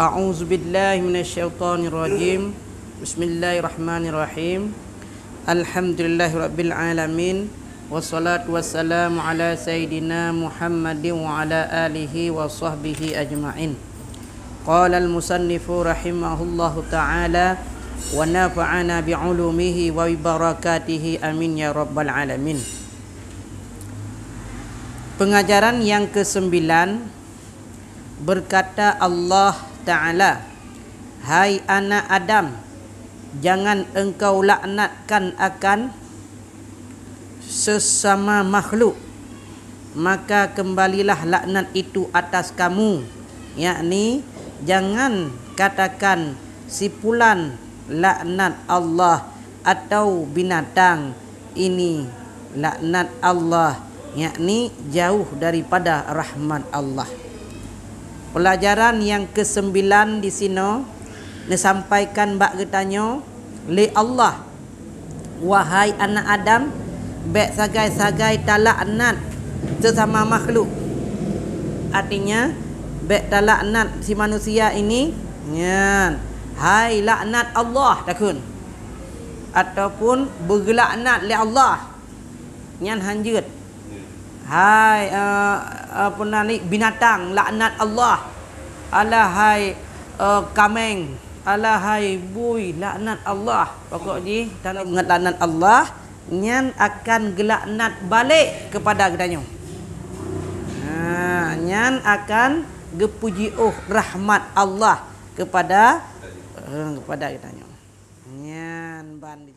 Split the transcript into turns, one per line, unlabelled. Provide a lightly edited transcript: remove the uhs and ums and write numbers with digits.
A'udzu billahi minasyaitonir rajim. Bismillahirrahmanirrahim. Alhamdulillahirabbil alamin. Wassalatu wassalamu ala sayidina Muhammadin wa ala alihi wa sahbihi ajma'in. Qala al-musannifu rahimahullahu ta'ala wa nafa'ana bi'ulumihi wa bibarakatihi amin ya rabbal alamin. Pengajaran yang ke-9, berkata Allah Ta'ala, hai anak Adam, jangan engkau laknatkan akan sesama makhluk, maka kembalilah laknat itu atas kamu. Yakni jangan katakan si fulan laknat Allah atau binatang ini laknat Allah, yakni jauh daripada rahmat Allah. Pelajaran yang ke-9 di sini disampaikan bak getanyo li Allah, wahai anak Adam, bek sagai-sagai talaknat sesama makhluk. Artinya bek talaknat si manusia ini nyan, hai laknat Allah takun, ataupun berlaknat li Allah nyan hanjut. Hai apa nani binatang laknat Allah, alahai kameng, alahai bui laknat Allah. Pokok ji kalau ingat laknat Allah nyan akan gelaknat balik kepada gedanyo. Nyan akan gepuji rahmat Allah kepada gedanyo. Nyan bandi